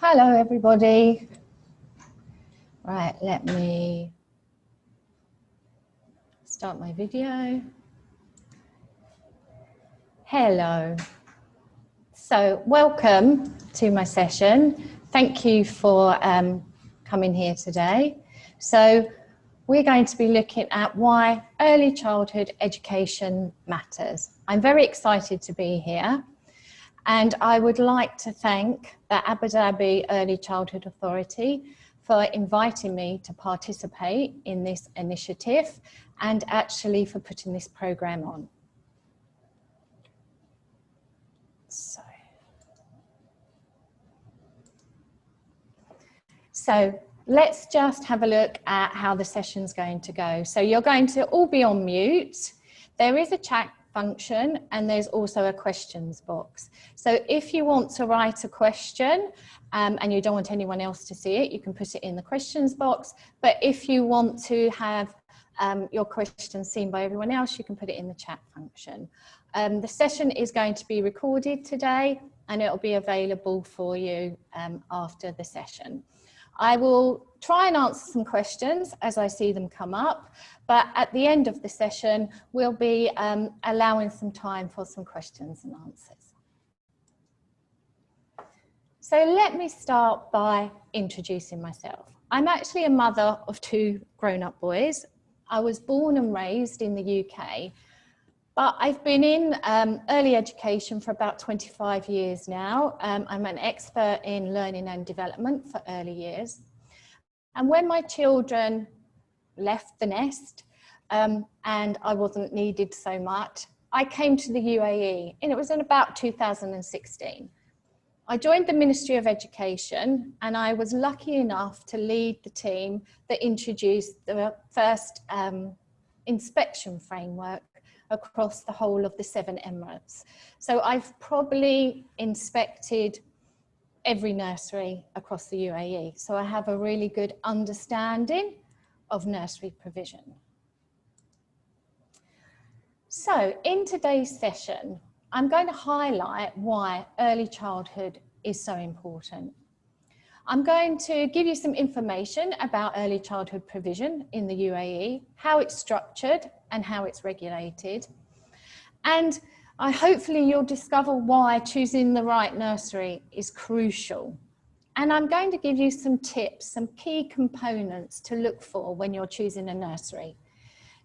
Hello everybody. Right, let me start my video. Hello. So welcome to my session. Thank you for coming here today. So we're going to be looking at why early childhood education matters. I'm very excited to be here. And I would like to thank the Abu Dhabi Early Childhood Authority for inviting me to participate in this initiative and actually for putting this program on. So let's just have a look at how the session's going to go. So you're going to all be on mute. There is a chat function and there's also a questions box. So if you want to write a question and you don't want anyone else to see it, you can put it in the questions box. But if you want to have your question seen by everyone else, you can put it in the chat function. The session is going to be recorded today and it will be available for you after the session. I will try and answer some questions as I see them come up, but at the end of the session, we'll be allowing some time for some questions and answers. So let me start by introducing myself. I'm actually a mother of two grown-up boys. I was born and raised in the UK, but I've been in early education for about 25 years now. I'm an expert in learning and development for early years. And when my children left the nest and I wasn't needed so much, I came to the UAE and it was in about 2016. I joined the Ministry of Education and I was lucky enough to lead the team that introduced the first inspection framework across the whole of the 7 Emirates. So I've probably inspected every nursery across the UAE. So I have a really good understanding of nursery provision. So in today's session, I'm going to highlight why early childhood is so important. I'm going to give you some information about early childhood provision in the UAE, how it's structured and how it's regulated. And hopefully you'll discover why choosing the right nursery is crucial. And I'm going to give you some tips, some key components to look for when you're choosing a nursery.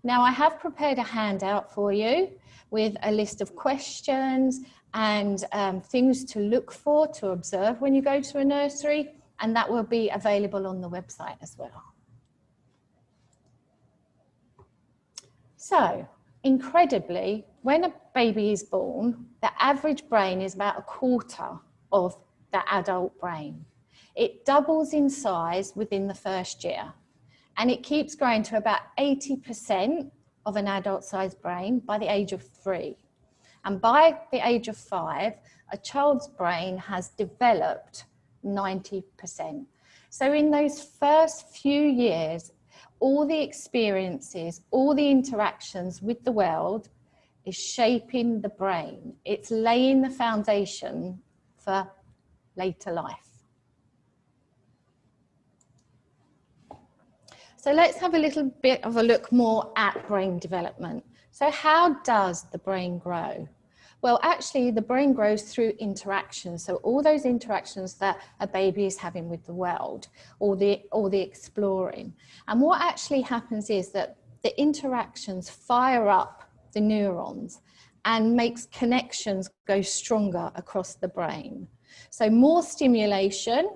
Now I have prepared a handout for you with a list of questions and things to look for, to observe when you go to a nursery. And that will be available on the website as well. So, incredibly, when a baby is born, the average brain is about a quarter of the adult brain. It doubles in size within the first year, and it keeps growing to about 80% of an adult-sized brain by the age of 3. And by the age of 5, a child's brain has developed 90%. So in those first few years, all the experiences, all the interactions with the world is shaping the brain. It's laying the foundation for later life. So let's have a little bit of a look more at brain development. So how does the brain grow? Well, actually, the brain grows through interactions. So all those interactions that a baby is having with the world, or the exploring. And what actually happens is that the interactions fire up the neurons and makes connections go stronger across the brain. So more stimulation,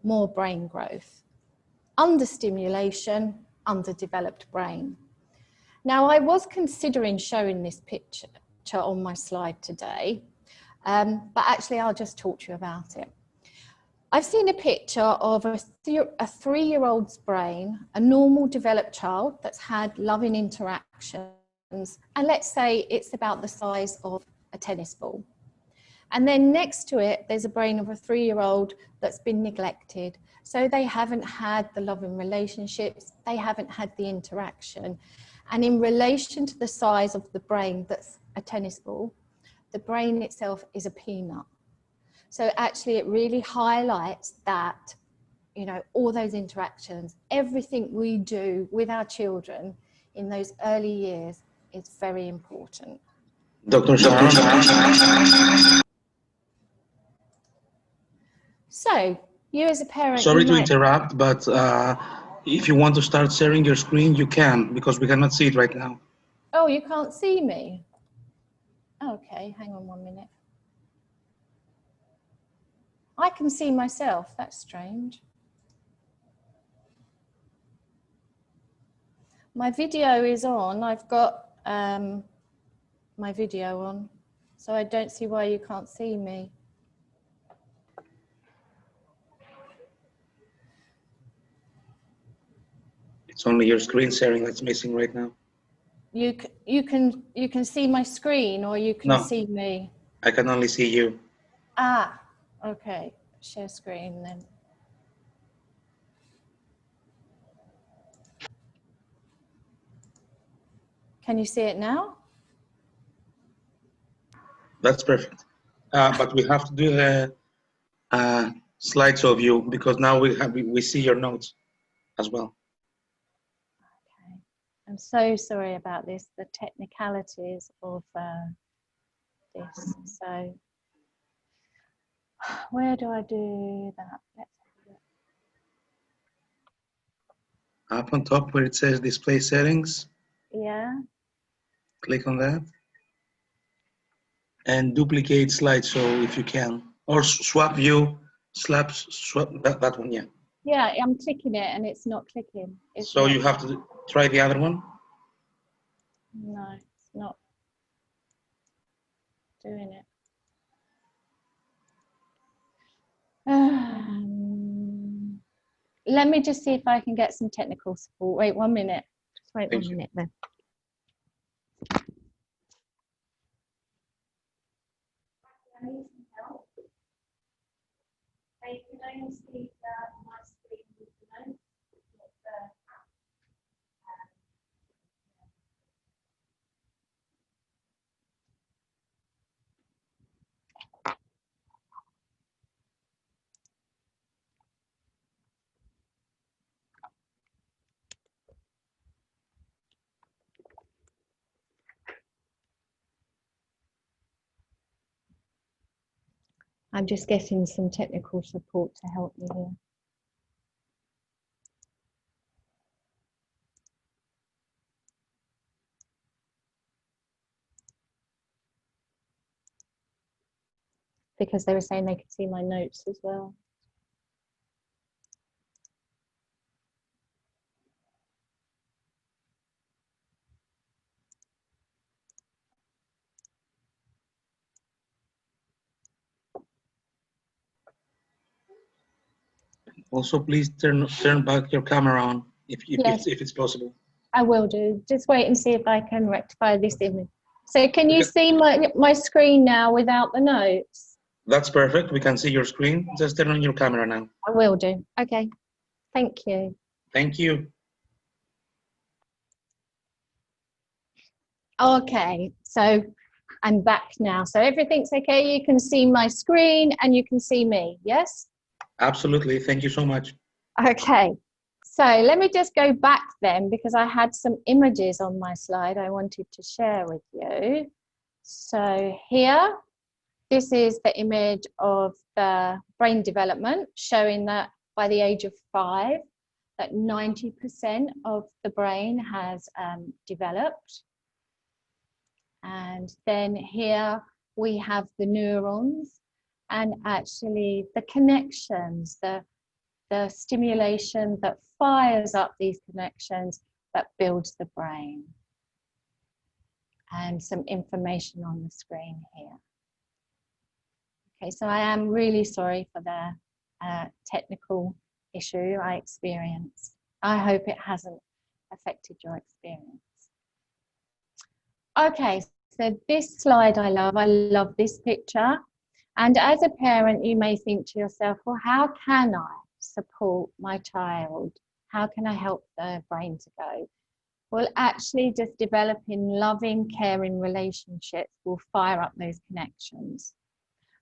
more brain growth. Understimulation, underdeveloped brain. Now, I was considering showing this picture on my slide today, but actually I'll just talk to you about it. I've seen a picture of a 3-year-old's brain, a normal developed child that's had loving interactions, and let's say it's about the size of a tennis ball. And then next to it, there's a brain of a 3-year-old that's been neglected. So they haven't had the loving relationships, they haven't had the interaction. And in relation to the size of the brain that's a tennis ball, the brain itself is a peanut. So actually it really highlights that, you know, all those interactions, everything we do with our children in those early years is very important. Dr. Sharron. So you as a parent, Sorry to interrupt, but if you want to start sharing your screen, you can, because we cannot see it right now. Oh, you can't see me? Okay, hang on 1 minute. I can see myself, that's strange. My video is on, I've got my video on, so I don't see why you can't see me. It's only your screen sharing that's missing right now. You can see my screen, or you can see me? I can only see you. Ah, okay, share screen then. Can you see it now? That's perfect. But we have to do a slideshow view, because now we see your notes as well. Okay, I'm so sorry about this, the technicalities of this. So where do I do that? Let's have a look. Up on top where it says display settings. Yeah. Click on that. And duplicate slideshow if you can. Or swap view, swap that one, yeah. Yeah, I'm clicking it and it's not clicking. So you have to try the other one? No, it's not doing it. Let me just see if I can get some technical support. Wait 1 minute. Just wait 1 minute then. I need some help. I can only see my screen with the notes. I'm just getting some technical support to help me here. Because they were saying they could see my notes as well. Also, please turn back your camera on if it's possible. I will do. Just wait and see if I can rectify this image. So can you see my screen now without the notes? That's perfect. We can see your screen. Just turn on your camera now. I will do. Okay. Thank you. Thank you. Okay. So I'm back now. So everything's okay. You can see my screen and you can see me. Yes? Absolutely. Thank you so much. Okay. So let me just go back then, because I had some images on my slide I wanted to share with you. So here, this is the image of the brain development, showing that by the age of 5, that 90% of the brain has developed. And then here we have the neurons and actually the connections, the stimulation that fires up these connections that builds the brain. And some information on the screen here. Okay, so I am really sorry for the technical issue I experienced. I hope it hasn't affected your experience. Okay, so this slide I love this picture. And as a parent, you may think to yourself, well, how can I support my child? How can I help their brain to go? Well, actually just developing loving, caring relationships will fire up those connections.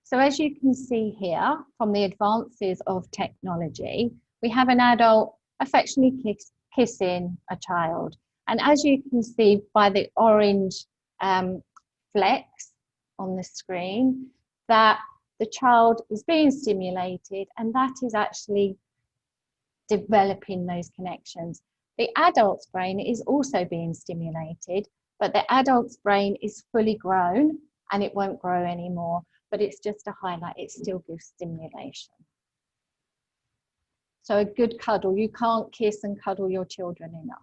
So as you can see here, from the advances of technology, we have an adult affectionately kissing a child. And as you can see by the orange flecks on the screen, that the child is being stimulated, and that is actually developing those connections. The adult's brain is also being stimulated, but the adult's brain is fully grown and it won't grow anymore, but it's just a highlight, it still gives stimulation. So a good cuddle, you can't kiss and cuddle your children enough.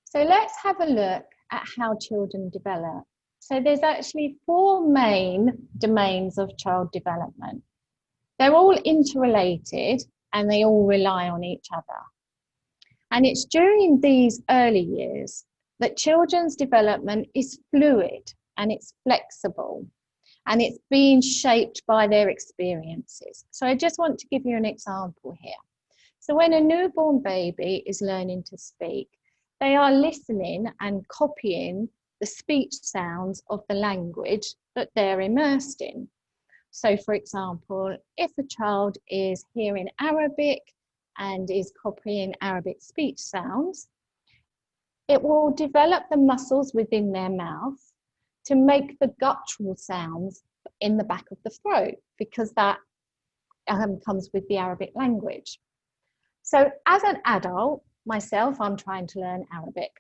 So let's have a look at how children develop. So there's actually 4 main domains of child development. They're all interrelated and they all rely on each other. And it's during these early years that children's development is fluid and it's flexible and it's being shaped by their experiences. So I just want to give you an example here. So when a newborn baby is learning to speak, they are listening and copying the speech sounds of the language that they're immersed in. So for example, if a child is hearing Arabic and is copying Arabic speech sounds, it will develop the muscles within their mouth to make the guttural sounds in the back of the throat, because that comes with the Arabic language. So as an adult, myself, I'm trying to learn Arabic.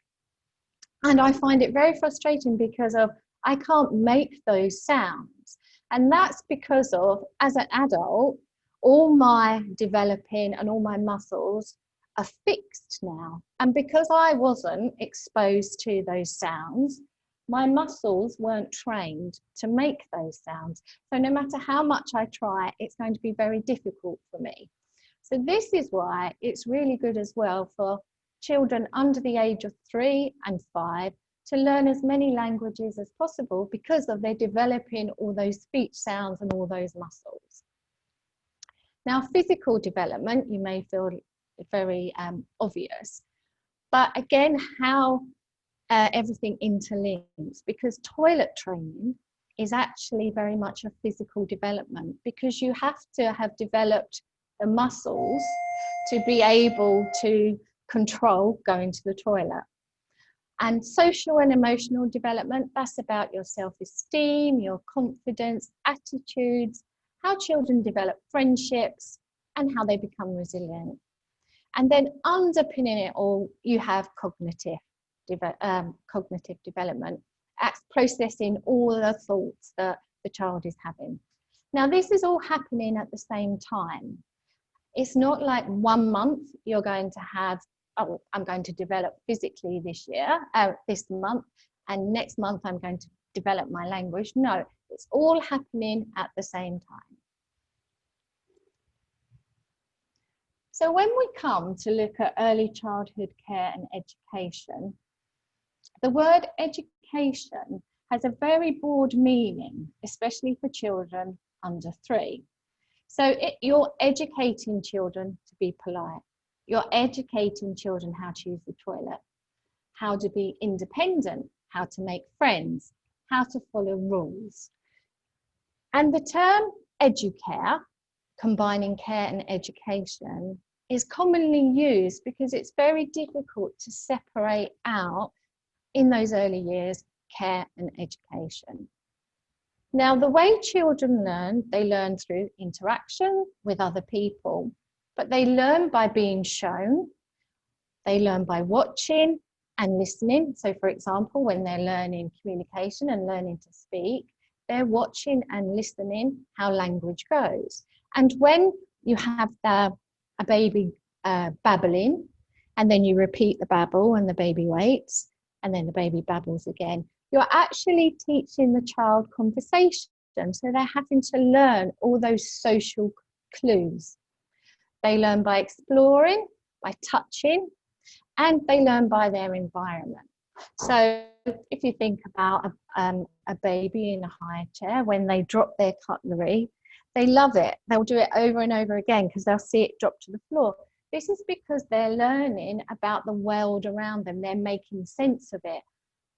And I find it very frustrating because I can't make those sounds. And that's because of, as an adult, all my developing and all my muscles are fixed now. And because I wasn't exposed to those sounds, my muscles weren't trained to make those sounds. So no matter how much I try, it's going to be very difficult for me. So this is why it's really good as well for children under the age of 3 and 5 to learn as many languages as possible, because of their developing all those speech sounds and all those muscles. Now, physical development, you may feel very obvious, but again, how everything interlinks, because toilet training is actually very much a physical development, because you have to have developed the muscles to be able to control going to the toilet. And social and emotional development, that's about your self-esteem, your confidence, attitudes, how children develop friendships, and how they become resilient. And then underpinning it all, you have cognitive development. That's processing all the thoughts that the child is having. Now, this is all happening at the same time. It's not like 1 month you're going to have, oh, I'm going to develop physically this month, and next month I'm going to develop my language. No, it's all happening at the same time. So when we come to look at early childhood care and education, the word education has a very broad meaning, especially for children under 3. So you're educating children to be polite. You're educating children how to use the toilet, how to be independent, how to make friends, how to follow rules. And the term educare, combining care and education, is commonly used because it's very difficult to separate out in those early years care and education. Now, the way children learn, they learn through interaction with other people, but they learn by being shown, they learn by watching and listening. So for example, when they're learning communication and learning to speak, they're watching and listening how language goes. And when you have a baby babbling, and then you repeat the babble and the baby waits, and then the baby babbles again, you're actually teaching the child conversation. So they're having to learn all those social clues. They learn by exploring, by touching, and they learn by their environment. So if you think about a baby in a high chair, when they drop their cutlery, they love it. They'll do it over and over again because they'll see it drop to the floor. This is because they're learning about the world around them. They're making sense of it,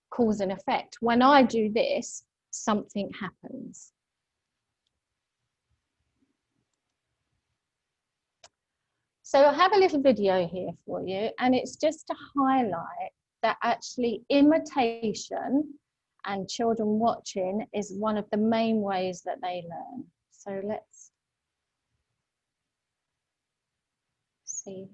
cause and effect. When I do this, something happens. So I have a little video here for you, and it's just to highlight that actually imitation and children watching is one of the main ways that they learn. So let's see.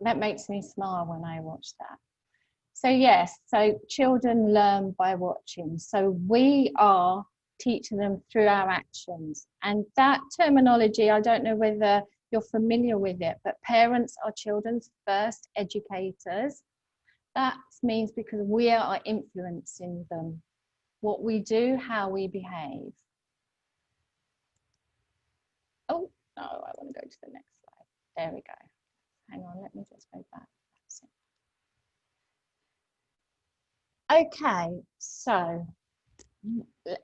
That makes me smile when I watch that. So yes, so children learn by watching. So we are teaching them through our actions. And that terminology, I don't know whether you're familiar with it, but parents are children's first educators. That means because we are influencing them, what we do, how we behave. Oh, no, I want to go to the next slide. There we go. Hang on, let me just go back. Okay, so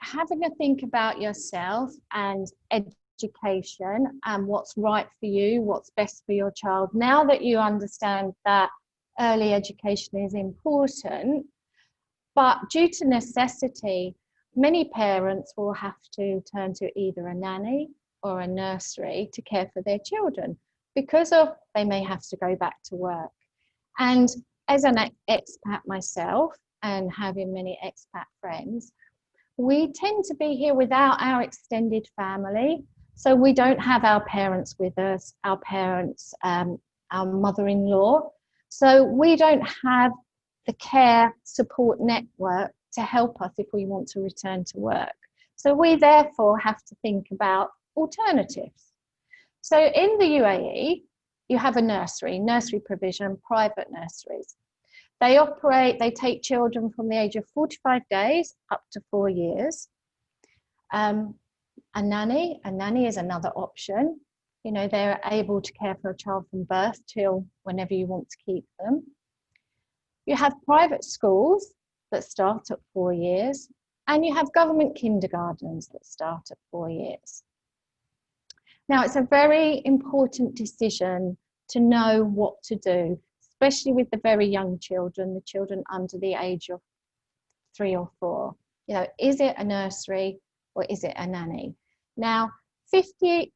having a think about yourself and education and what's right for you, what's best for your child. Now that you understand that early education is important, but due to necessity, many parents will have to turn to either a nanny or a nursery to care for their children because of they may have to go back to work. And as an expat myself and having many expat friends, we tend to be here without our extended family. So we don't have our parents with us, our parents, our mother-in-law. So we don't have the care support network to help us if we want to return to work. So we therefore have to think about alternatives. So in the UAE, you have a nursery provision, private nurseries. They operate, they take children from the age of 45 days up to 4 years. A nanny is another option. You know, they're able to care for a child from birth till whenever you want to keep them. You have private schools that start at 4 years, and you have government kindergartens that start at 4 years. Now, it's a very important decision to know what to do, especially with the very young children, the children under the age of 3 or 4. You know, is it a nursery or is it a nanny? Now, 58%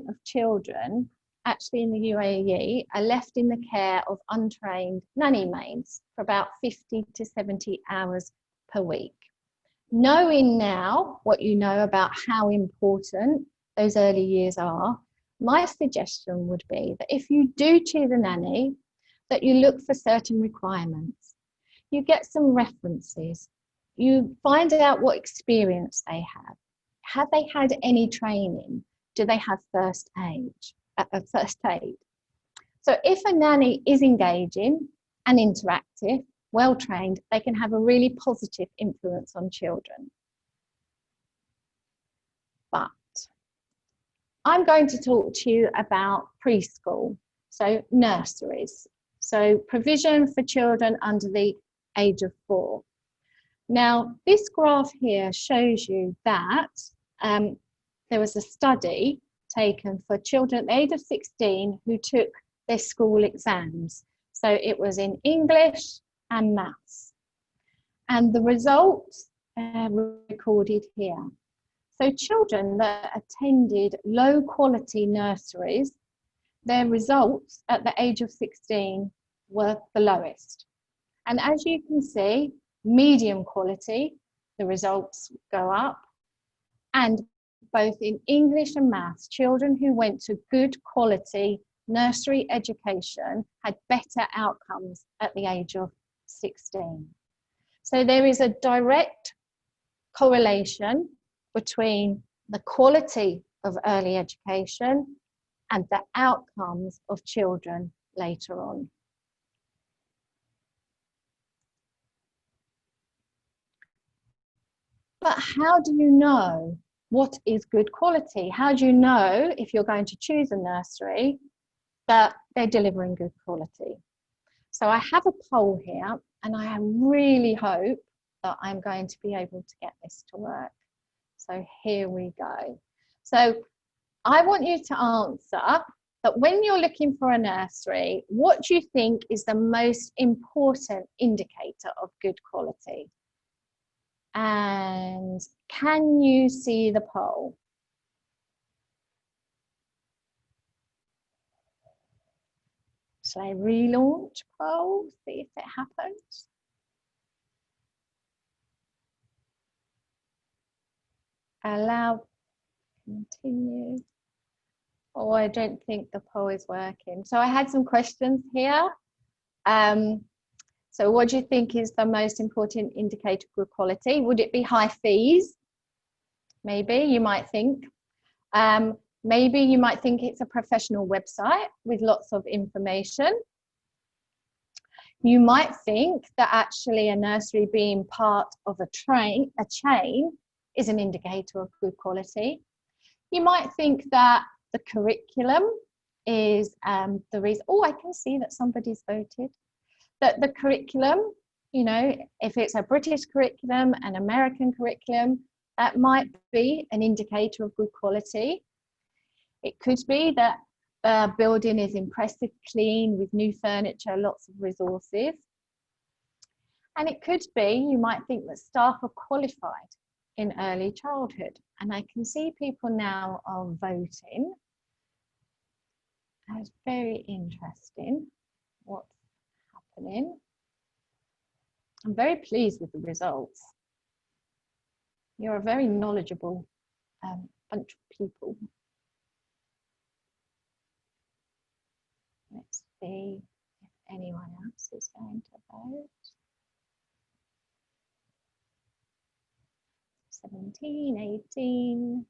of children actually in the UAE are left in the care of untrained nanny maids for about 50 to 70 hours per week. Knowing now what you know about how important those early years are, my suggestion would be that if you do choose a nanny, that you look for certain requirements. You get some references. You find out what experience they have. Have they had any training? Do they have first aid? So if a nanny is engaging and interactive, well trained, they can have a really positive influence on children. But I'm going to talk to you about preschool, so nurseries. So provision for children under the age of 4. Now, this graph here shows you that there was a study taken for children at the age of 16 who took their school exams. So it was in English and maths. And the results are recorded here. So children that attended low quality nurseries, their results at the age of 16 were the lowest. And as you can see, medium quality, the results go up. And both in English and maths, children who went to good quality nursery education had better outcomes at the age of 16. So there is a direct correlation between the quality of early education and the outcomes of children later on. But how do you know what is good quality? How do you know, if you're going to choose a nursery, that they're delivering good quality? So I have a poll here, and I really hope that I'm going to be able to get this to work. So here we go. So I want you to answer that when you're looking for a nursery, what do you think is the most important indicator of good quality? And can you see the poll? Shall I relaunch poll, see if it happens? Allow, continue. Oh, I don't think the poll is working. So I had some questions here. So what do you think is the most important indicator of good quality? Would it be high fees? Maybe you might think. Maybe you might think it's a professional website with lots of information. You might think that actually a nursery being part of a chain is an indicator of good quality. You might think that the curriculum is the reason. Oh, I can see that somebody's voted. That the curriculum, you know, if it's a British curriculum, an American curriculum, that might be an indicator of good quality. It could be that the building is impressive, clean, with new furniture, lots of resources. And it could be, you might think that staff are qualified in early childhood. And I can see people now are voting. That's very interesting what's happening. I'm very pleased with the results. You're a very knowledgeable bunch of people. Let's see if anyone else is going to vote. 17, 18.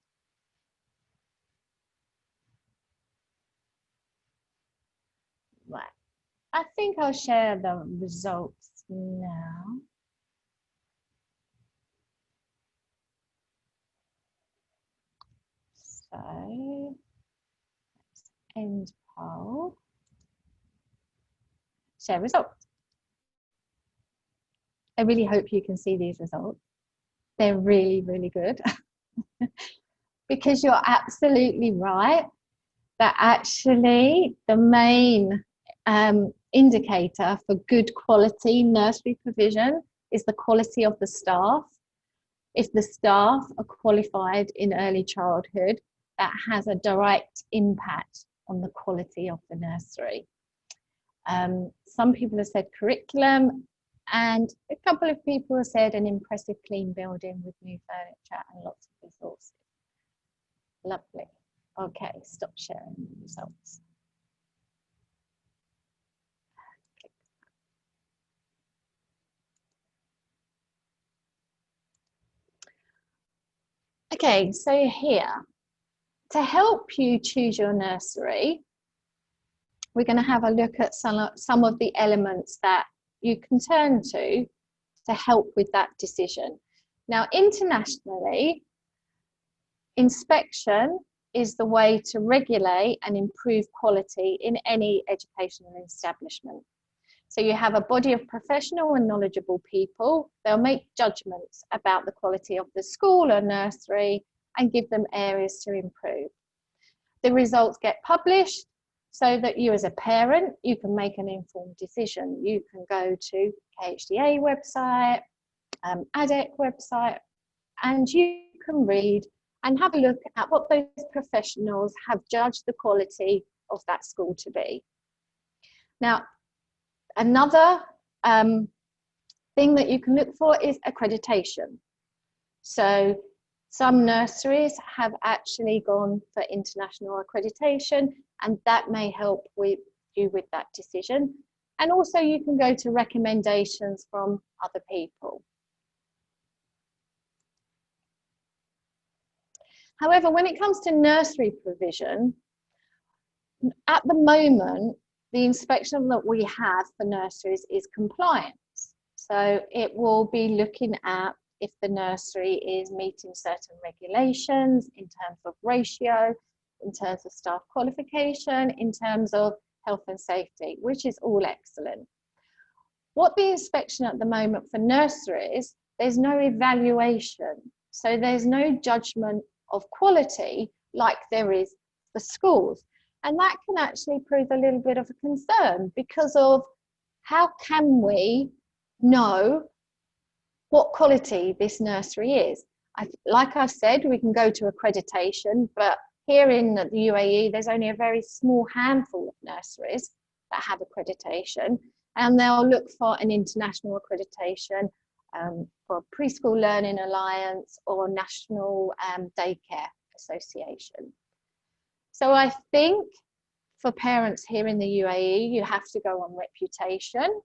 Right. I think I'll share the results now. So let's end poll. Share results. I really hope you can see these results. They're really, really good. Because you're absolutely right that actually the main indicator for good quality nursery provision is the quality of the staff. If the staff are qualified in early childhood, that has a direct impact on the quality of the nursery. Some people have said curriculum, and a couple of people have said an impressive clean building with new furniture and lots of resources. Lovely. Okay, stop sharing the results. Okay, so here, to help you choose your nursery, we're going to have a look at some of the elements that you can turn to help with that decision. Now, internationally, inspection is the way to regulate and improve quality in any educational establishment. So you have a body of professional and knowledgeable people. They'll make judgments about the quality of the school or nursery and give them areas to improve. The results get published so that you as a parent, you can make an informed decision. You can go to KHDA website, ADEC website, and you can read and have a look at what those professionals have judged the quality of that school to be. Now, another thing that you can look for is accreditation. So some nurseries have actually gone for international accreditation. and that may help with you with that decision. And also you can go to recommendations from other people. However, when it comes to nursery provision, at the moment, the inspection that we have for nurseries is compliance. So it will be looking at if the nursery is meeting certain regulations in terms of ratio, in terms of staff qualification, in terms of health and safety, which is all excellent. What the inspection at the moment for nurseries, there's no evaluation. So there's no judgment of quality like there is for schools. And that can actually prove a little bit of a concern because of how can we know what quality this nursery is. Like I've said, we can go to accreditation, but here in the UAE, there's only a very small handful of nurseries that have accreditation, and they'll look for an international accreditation for Preschool Learning Alliance or National Daycare Association. So I think for parents here in the UAE, you have to go on reputation,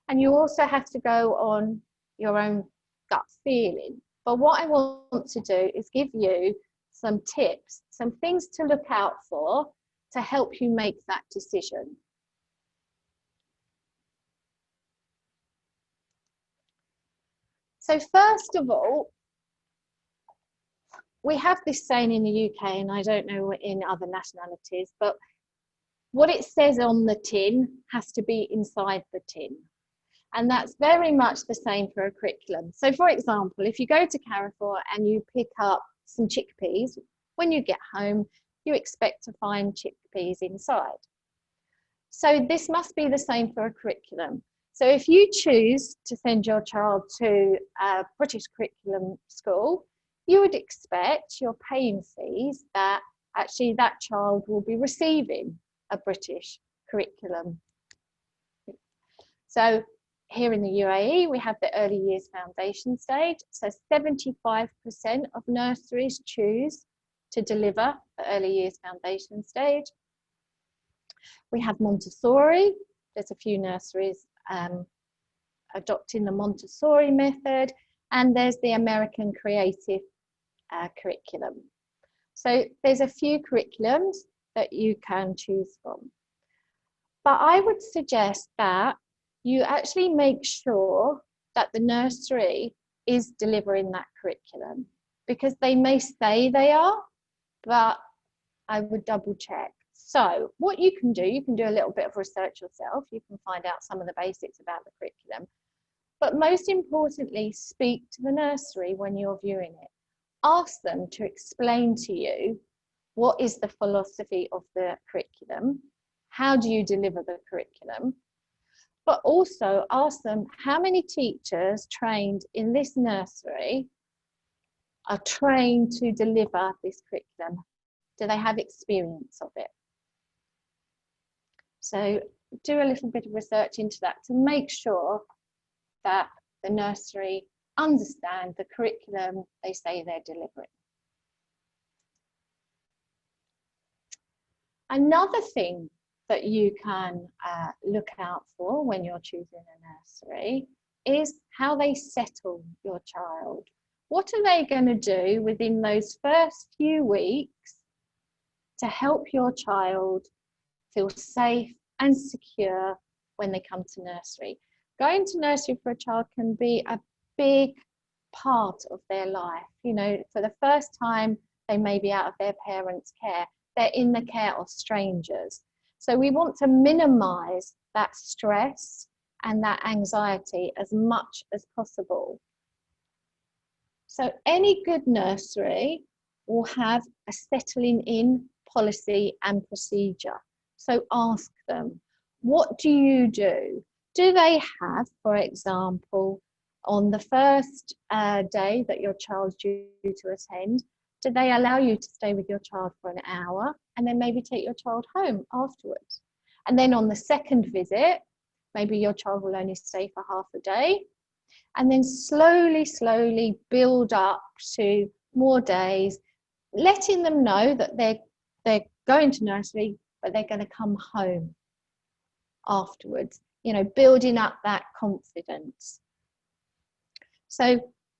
and you also have to go on your own gut feeling. But what I want to do is give you some tips, some things to look out for to help you make that decision. So first of all, we have this saying in the UK, and I don't know in other nationalities, but what it says on the tin has to be inside the tin. And that's very much the same for a curriculum. So for example, if you go to Carrefour and you pick up some chickpeas, when you get home, you expect to find chickpeas inside. So this must be the same for a curriculum. So if you choose to send your child to a British curriculum school, you would expect you're paying fees that actually that child will be receiving a British curriculum. So here in the UAE, we have the early years foundation stage. So 75% of nurseries choose to deliver the early years foundation stage. We have Montessori. There's a few nurseries adopting the Montessori method, and there's the American Creative curriculum. So there's a few curriculums that you can choose from. But I would suggest that you actually make sure that the nursery is delivering that curriculum, because they may say they are, but I would double check. So what you can do a little bit of research yourself. You can find out some of the basics about the curriculum. But most importantly, speak to the nursery when you're viewing it. Ask them to explain to you what is the philosophy of the curriculum, how do you deliver the curriculum, but also ask them how many teachers trained in this nursery are trained to deliver this curriculum. Do they have experience of it? So do a little bit of research into that to make sure that the nursery understand the curriculum they say they're delivering. Another thing that you can look out for when you're choosing a nursery is how they settle your child. What are they going to do within those first few weeks to help your child feel safe and secure when they come to nursery? Going to nursery for a child can be a big part of their life. You know, for the first time, they may be out of their parents' care. They're in the care of strangers. So we want to minimize that stress and that anxiety as much as possible. So any good nursery will have a settling in policy and procedure. So ask them, what do you do? Do they have, for example, on the first day that your child's due to attend, do they allow you to stay with your child for an hour and then maybe take your child home afterwards? And then on the second visit, maybe your child will only stay for half a day, and then slowly build up to more days, letting them know that they're going to nursery, but they're going to come home afterwards, you know, building up that confidence. So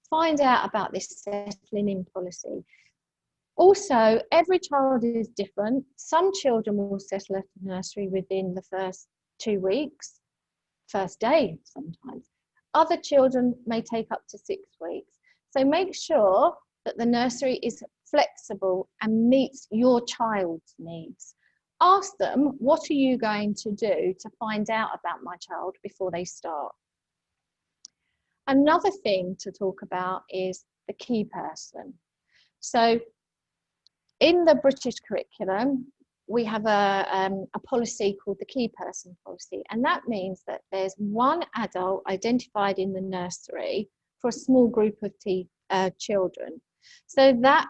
find out about this settling in policy. Also, every child is different. Some children will settle at the nursery within the first 2 weeks, first day sometimes. Other children may take up to 6 weeks. So make sure that the nursery is flexible and meets your child's needs. Ask them, what are you going to do to find out about my child before they start? Another thing to talk about is the key person. So in the British curriculum, we have a policy called the key person policy, and that means that there's one adult identified in the nursery for a small group of children. So that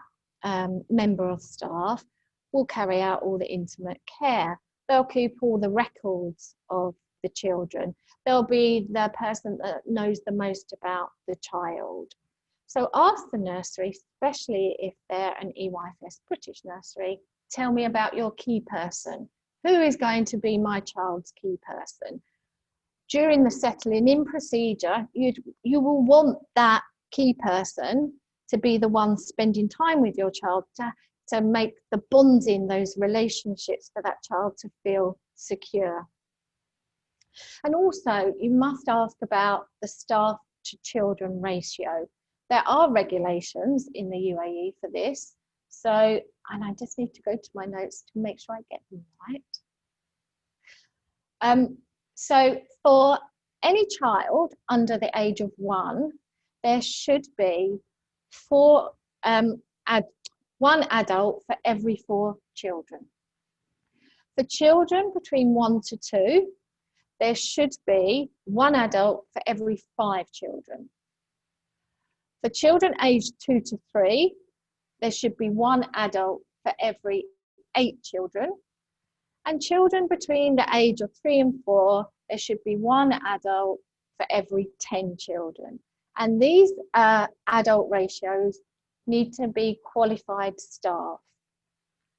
member of staff will carry out all the intimate care. They'll keep all the records of the children. They'll be the person that knows the most about the child. So ask the nursery, especially if they're an EYFS British nursery, tell me about your key person. Who is going to be my child's key person? During the settling in procedure, you will want that key person to be the one spending time with your child, to make the bonds in those relationships for that child to feel secure. And also, you must ask about the staff to children ratio. There are regulations in the UAE for this. So, and I just need to go to my notes to make sure I get them right. So for any child under the age of 1, there should be one adult for every 4 children. For children between 1 to 2, there should be 1 adult for every 5 children. For children aged 2 to 3, there should be 1 adult for every 8 children. And children between the age of 3 and 4, there should be 1 adult for every 10 children. And these adult ratios need to be qualified staff.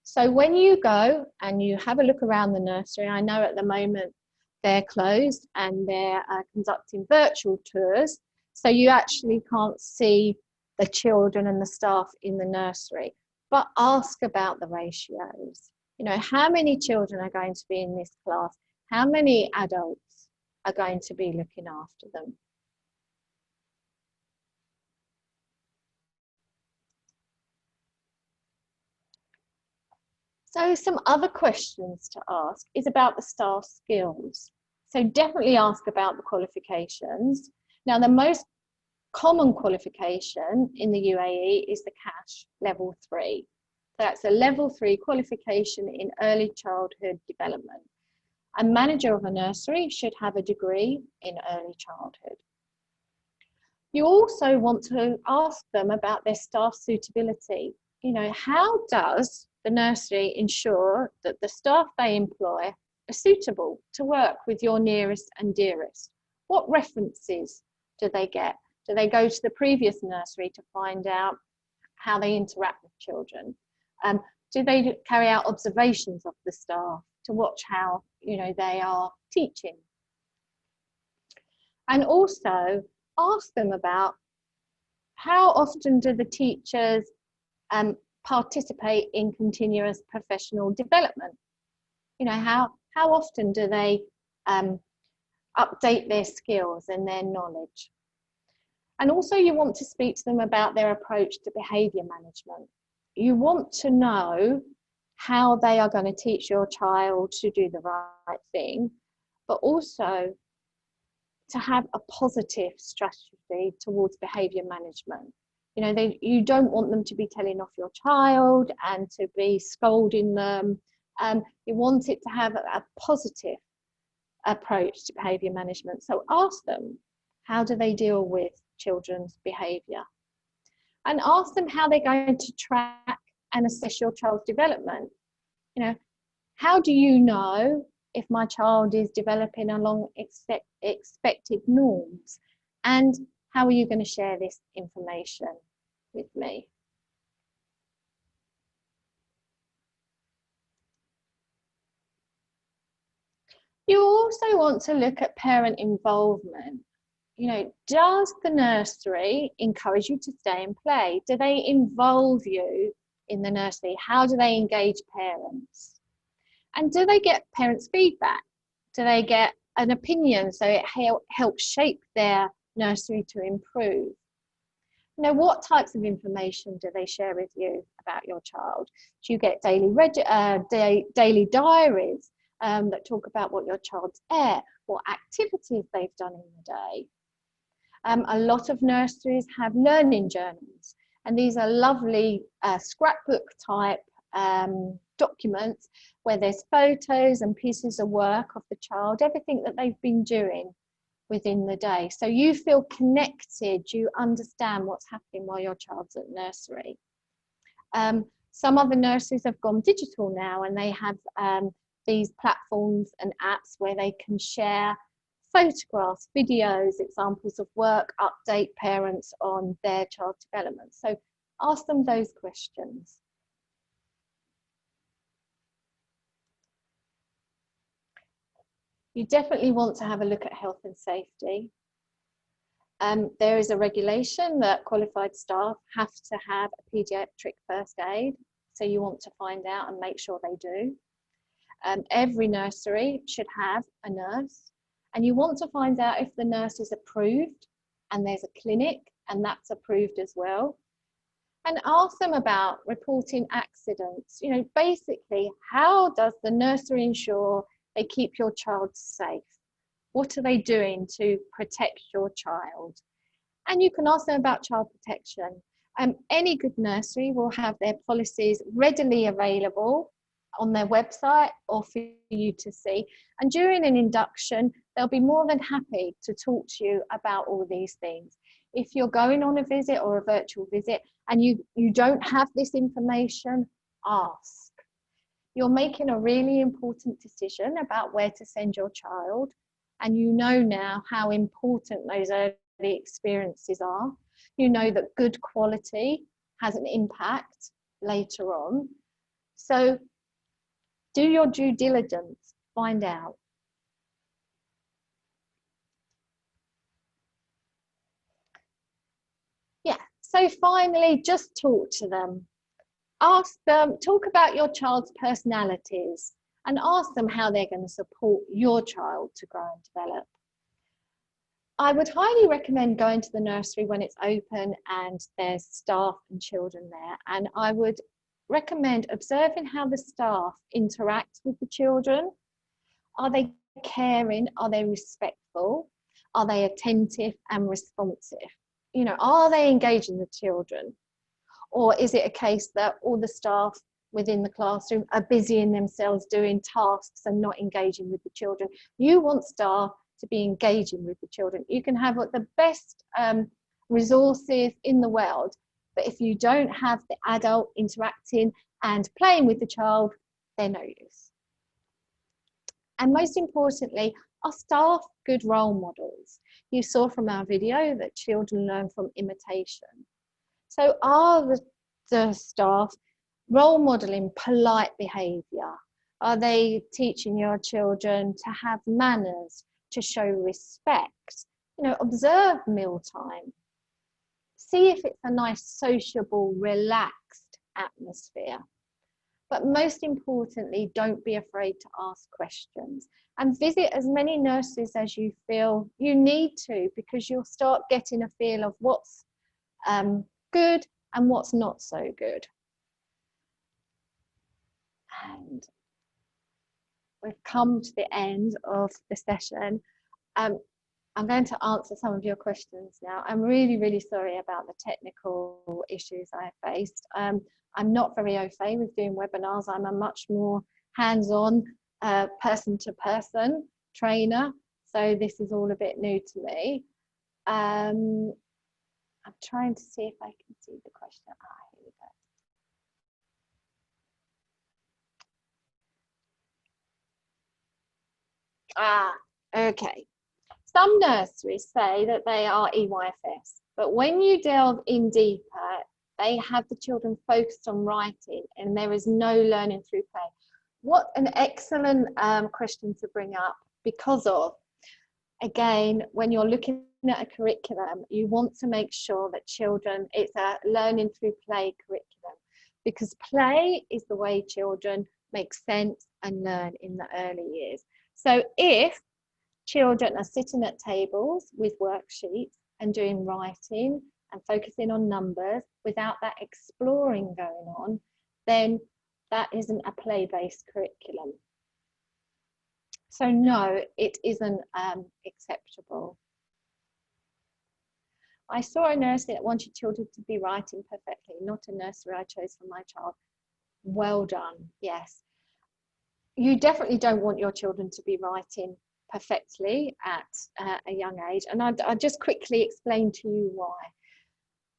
So when you go and you have a look around the nursery, I know at the moment they're closed and they're conducting virtual tours, so you actually can't see the children and the staff in the nursery, but ask about the ratios. You know, how many children are going to be in this class? How many adults are going to be looking after them? So some other questions to ask is about the staff skills. So definitely ask about the qualifications. Now, the most common qualification in the UAE is the CASH level 3. So that's a level 3 qualification in early childhood development. A manager of a nursery should have a degree in early childhood. You also want to ask them about their staff suitability. You know, how does the nursery ensure that the staff they employ are suitable to work with your nearest and dearest? What references do they get? Do they go to the previous nursery to find out how they interact with children? Do they carry out observations of the staff to watch how, you know, they are teaching? And also ask them about how often do the teachers participate in continuous professional development? You know, how often do they update their skills and their knowledge? And also you want to speak to them about their approach to behaviour management. You want to know how they are going to teach your child to do the right thing, but also to have a positive strategy towards behaviour management. You know, you don't want them to be telling off your child and to be scolding them. You want it to have a positive approach to behaviour management. So ask them, how do they deal with children's behaviour? And ask them how they're going to track and assess your child's development. You know, how do you know if my child is developing along expected norms? And how are you going to share this information with me? You also want to look at parent involvement. You know, does the nursery encourage you to stay and play? Do they involve you in the nursery? How do they engage parents? And do they get parents' feedback? Do they get an opinion so it helps shape their nursery to improve? You know, what types of information do they share with you about your child? Do you get daily diaries that talk about what your child's ate, what activities they've done in the day? A lot of nurseries have learning journals, and these are lovely scrapbook type documents where there's photos and pieces of work of the child, everything that they've been doing within the day. So you feel connected, you understand what's happening while your child's at nursery. Some other nurseries have gone digital now, and they have these platforms and apps where they can share photographs, videos, examples of work, update parents on their child's development. So ask them those questions. You definitely want to have a look at health and safety. There is a regulation that qualified staff have to have a paediatric first aid, so you want to find out and make sure they do. Every nursery should have a nurse, and you want to find out if the nurse is approved and there's a clinic and that's approved as well. And ask them about reporting accidents. You know, basically, how does the nursery ensure they keep your child safe? What are they doing to protect your child? And you can ask them about child protection. Any good nursery will have their policies readily available on their website or for you to see. And during an induction, they'll be more than happy to talk to you about all these things. If you're going on a visit or a virtual visit and you don't have this information, ask. You're making a really important decision about where to send your child, and you know now how important those early experiences are. You know that good quality has an impact later on. So do your due diligence, find out. Yeah, so finally, just talk to them. Ask them, talk about your child's personalities and ask them how they're going to support your child to grow and develop. I would highly recommend going to the nursery when it's open and there's staff and children there. And I would recommend observing how the staff interact with the children. Are they caring? Are they respectful? Are they attentive and responsive? You know, are they engaging the children? Or is it a case that all the staff within the classroom are busying themselves doing tasks and not engaging with the children? You want staff to be engaging with the children. You can have the best resources in the world, but if you don't have the adult interacting and playing with the child, they're no use. And most importantly, are staff good role models? You saw from our video that children learn from imitation. So are the staff role modeling polite behaviour? Are they teaching your children to have manners, to show respect? You know, observe mealtime. See if it's a nice, sociable, relaxed atmosphere. But most importantly, don't be afraid to ask questions and visit as many nurseries as you feel you need to, because you'll start getting a feel of what's good and what's not so good. And we've come to the end of the session. I'm going to answer some of your questions now. I'm really, really sorry about the technical issues I faced. I'm not very au fait with doing webinars. I'm a much more hands-on person-to-person trainer. So this is all a bit new to me. I'm trying to see if I can see the question. Here we go. Okay. Some nurseries say that they are EYFS, but when you delve in deeper, they have the children focused on writing and there is no learning through play. What an excellent question to bring up, because of, again, when you're looking at a curriculum, you want to make sure that children, it's a learning through play curriculum, because play is the way children make sense and learn in the early years. So if children are sitting at tables with worksheets and doing writing and focusing on numbers without that exploring going on, then that isn't a play-based curriculum. So no, it isn't acceptable. I saw a nursery that wanted children to be writing perfectly, not a nursery I chose for my child. Well done, yes. You definitely don't want your children to be writing perfectly at a young age. And I'll just quickly explain to you why.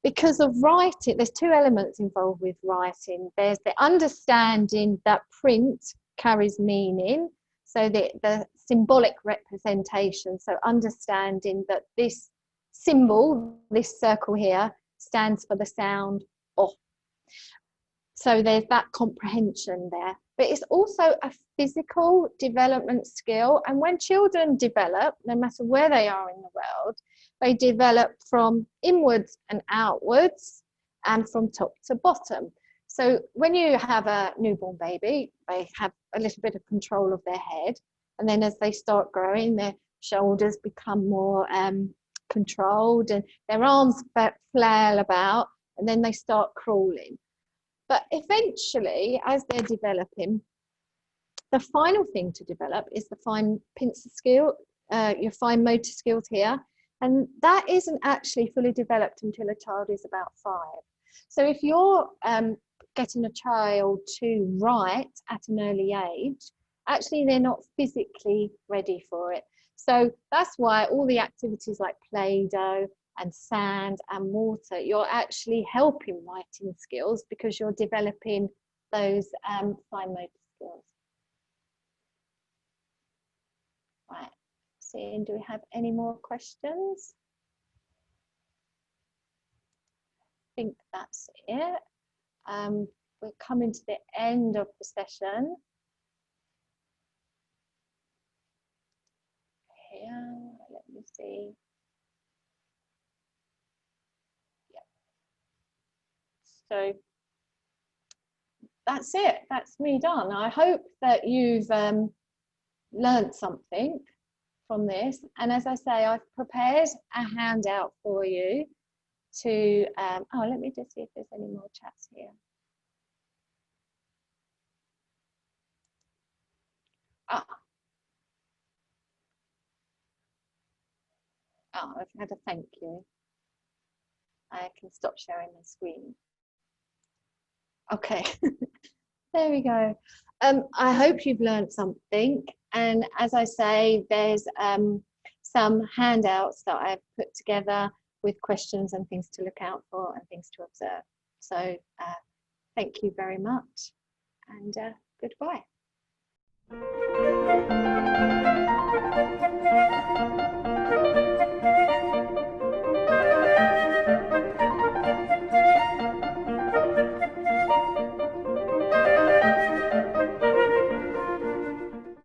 Because of writing, there's two elements involved with writing. There's the understanding that print carries meaning, so the symbolic representation, so understanding that this symbol, this circle here, stands for the sound O. So there's that comprehension there. But it's also a physical development skill. And when children develop, no matter where they are in the world, they develop from inwards and outwards and from top to bottom. So when you have a newborn baby, they have a little bit of control of their head. And then as they start growing, their shoulders become more controlled and their arms flail about, and then they start crawling. But eventually, as they're developing, the final thing to develop is the fine pincer skill, your fine motor skills here. And that isn't actually fully developed until a child is about 5. So if you're getting a child to write at an early age, actually they're not physically ready for it. So that's why all the activities like Play-Doh and sand and water, you're actually helping writing skills because you're developing those fine motor skills. Right, seeing, do we have any more questions? I think that's it. We're coming to the end of the session. Here, let me see. So that's it, that's me done. I hope that you've learned something from this. And as I say, I've prepared a handout for you to, oh, let me just see if there's any more chats here. Oh, I've had a thank you. I can stop sharing my screen. Okay, there we go. I hope you've learned something. And as I say, there's some handouts that I've put together with questions and things to look out for and things to observe. So thank you very much and goodbye.